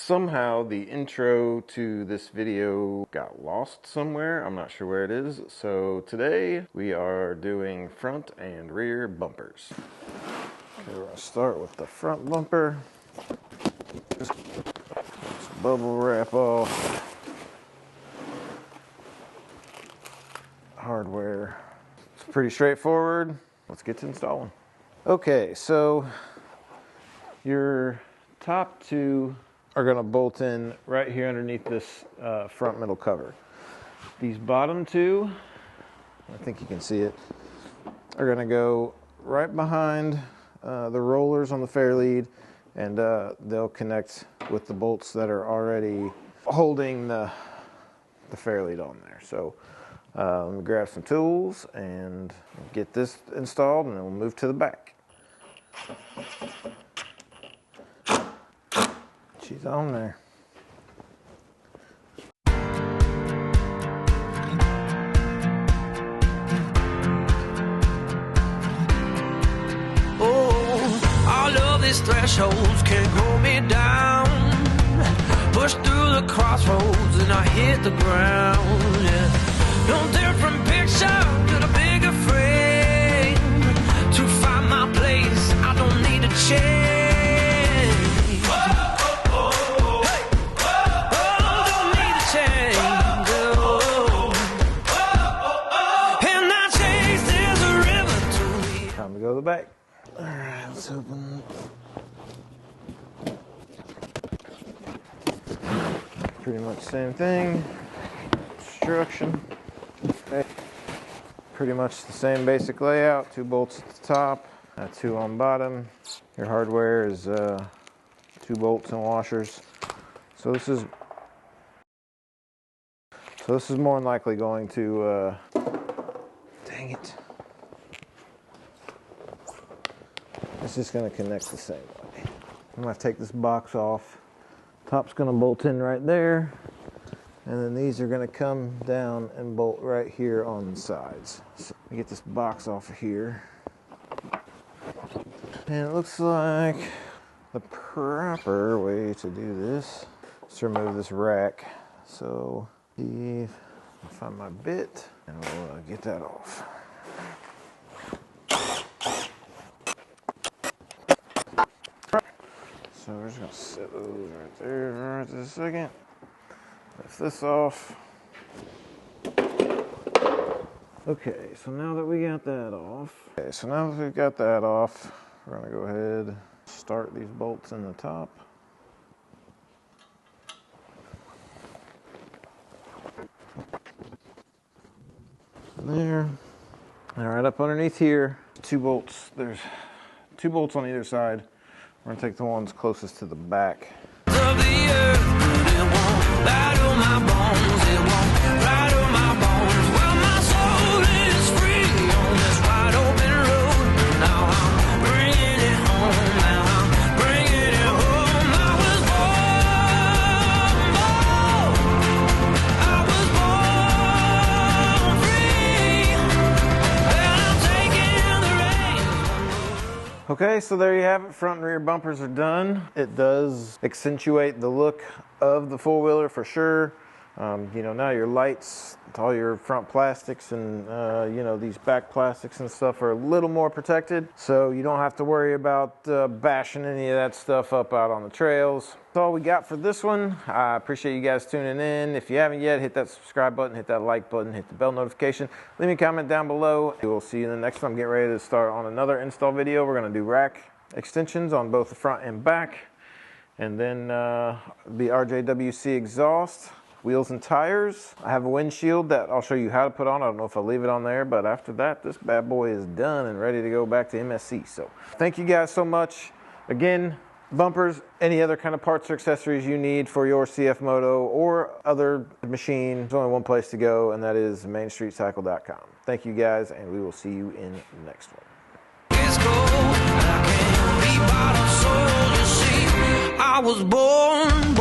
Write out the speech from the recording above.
Somehow the intro to this video got lost somewhere. I'm not sure where it is. So today we are doing front and rear bumpers. Okay, we're gonna start with the front bumper. Just bubble wrap off. Hardware. It's pretty straightforward. Let's get to installing. Okay, so your top two are going to bolt in right here underneath this front middle cover. These bottom two, I think you can see it, are going to go right behind the rollers on the fair lead, and they'll connect with the bolts that are already holding the fair lead on there. So let me grab some tools and get this installed, and then we'll move to the back. She's on there. Oh, all of these thresholds can grow me down. Push through the crossroads and I hit the ground. Yeah. No different picture, got a bigger frame. To find my place, I don't need a change. Go to the back. All right, let's open. Pretty much same thing. Instruction. Okay. Pretty much the same basic layout. 2 bolts at the top, 2 on bottom. Your hardware is 2 bolts and washers. So this is more than likely going to. Dang it. It's just going to connect the same way. I'm going to take this box off. Top's going to bolt in right there. And then these are going to come down and bolt right here on the sides. So let me get this box off of here. And it looks like the proper way to do this is to remove this rack. So I'll find my bit and we'll get that off. So we're just going to set those right there right this second. Lift this off. Okay, so now that we got that off. Okay, so now that we've got that off, we're going to go ahead and start these bolts in the top. There. And right up underneath here, 2 bolts. There's 2 bolts on either side. We're going to take the ones closest to the back. Okay, so there you have it. Front and rear bumpers are done. It does accentuate the look of the four-wheeler for sure. You know, now your lights, all your front plastics and, you know, these back plastics and stuff are a little more protected. So you don't have to worry about bashing any of that stuff up out on the trails. That's all we got for this one. I appreciate you guys tuning in. If you haven't yet, hit that subscribe button, hit that like button, hit the bell notification. Leave me a comment down below. We'll see you in the next one. I'm getting ready to start on another install video. We're going to do rack extensions on both the front and back. And then the RJWC exhaust. Wheels and tires. I have a windshield that I'll show you how to put on. I don't know if I'll leave it on there, but after that, this bad boy is done and ready to go back to MSC. So thank you guys so much. Again, bumpers, any other kind of parts or accessories you need for your CFMoto or other machine, there's only one place to go, and that is mainstreetcycle.com. Thank you guys, and we will see you in the next one. I was born